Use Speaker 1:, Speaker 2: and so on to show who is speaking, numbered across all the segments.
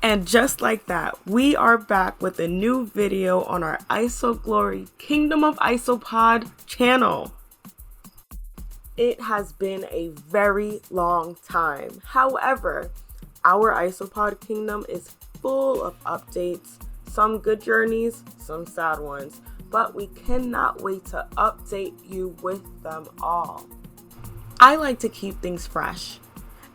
Speaker 1: And just like that, we are back with a new video on our Isoglory Kingdom of Isopod channel. It has been a very long time. However, our Isopod Kingdom is full of updates, some good journeys, some sad ones, but we cannot wait to update you with them all. I like to keep things fresh.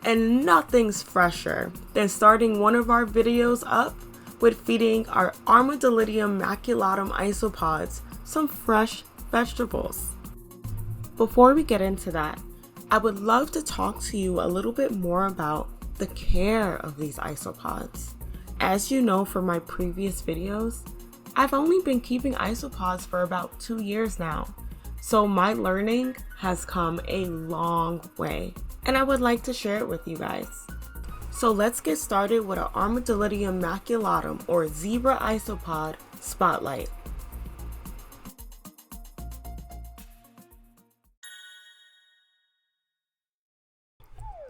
Speaker 1: And nothing's fresher than starting one of our videos up with feeding our Armadillidium maculatum isopods some fresh vegetables. Before we get into that, I would love to talk to you a little bit more about the care of these isopods. As you know from my previous videos, I've only been keeping isopods for about 2 years now, so my learning has come a long way. And I would like to share it with you guys. So let's get started with our Armadillidium maculatum or zebra isopod spotlight.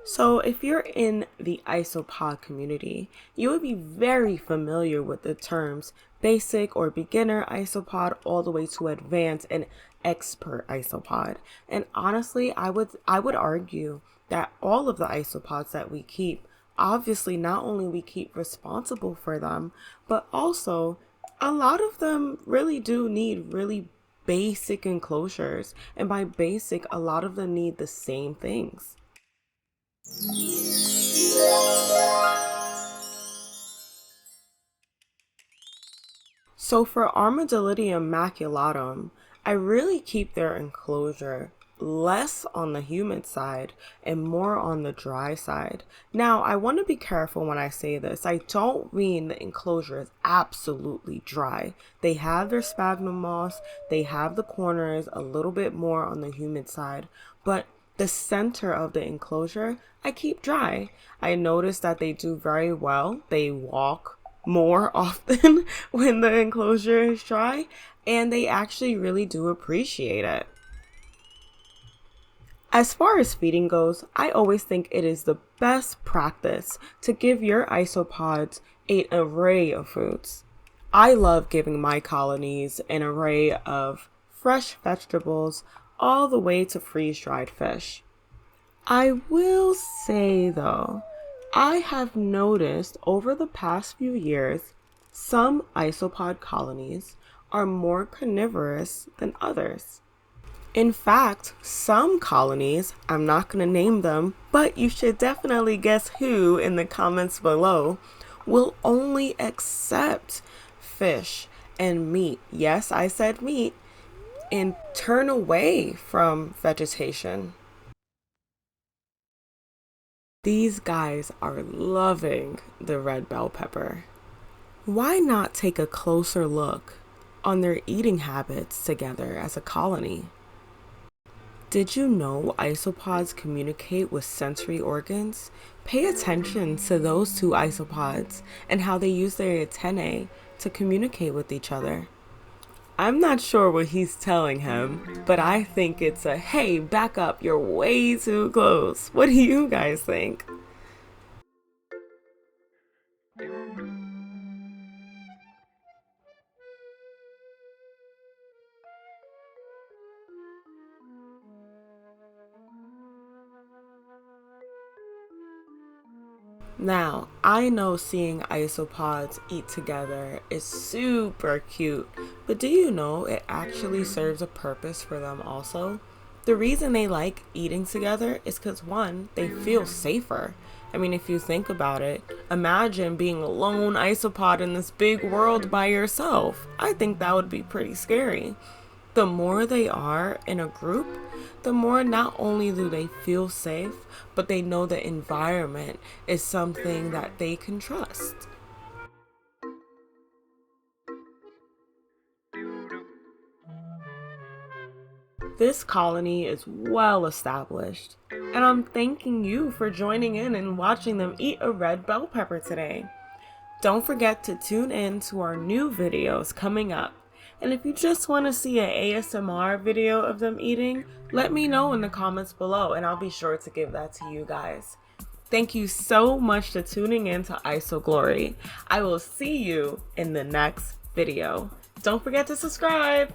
Speaker 1: So if you're in the isopod community, you would be very familiar with the terms basic or beginner isopod all the way to advanced and expert isopod. And honestly, I would argue that all of the isopods that we keep, obviously not only we keep responsible for them, but also a lot of them really do need really basic enclosures. And by basic, a lot of them need the same things. So for Armadillidium maculatum, I really keep their enclosure less on the humid side and more on the dry side. Now, I want to be careful when I say this. I don't mean the enclosure is absolutely dry. They have their sphagnum moss, they have the corners a little bit more on the humid side, but the center of the enclosure, I keep dry. I notice that they do very well. They walk more often when the enclosure is dry, and they actually really do appreciate it. As far as feeding goes, I always think it is the best practice to give your isopods an array of foods. I love giving my colonies an array of fresh vegetables all the way to freeze-dried fish. I will say though, I have noticed over the past few years, some isopod colonies are more carnivorous than others. In fact, some colonies, I'm not going to name them, but you should definitely guess who in the comments below, will only accept fish and meat. Yes, I said meat, and turn away from vegetation. These guys are loving the red bell pepper. Why not take a closer look on their eating habits together as a colony? Did you know isopods communicate with sensory organs? Pay attention to those two isopods and how they use their antennae to communicate with each other. I'm not sure what he's telling him, but I think it's a, hey, back up, you're way too close. What do you guys think? Now, I know seeing isopods eat together is super cute, but do you know it actually serves a purpose for them also? The reason they like eating together is because, one, they feel safer. I mean, if you think about it, imagine being a lone isopod in this big world by yourself. I think that would be pretty scary. The more they are in a group, the more not only do they feel safe, but they know the environment is something that they can trust. This colony is well established, and I'm thanking you for joining in and watching them eat a red bell pepper today. Don't forget to tune in to our new videos coming up. And if you just want to see an ASMR video of them eating, let me know in the comments below and I'll be sure to give that to you guys. Thank you so much for tuning in to Isoglory. I will see you in the next video. Don't forget to subscribe.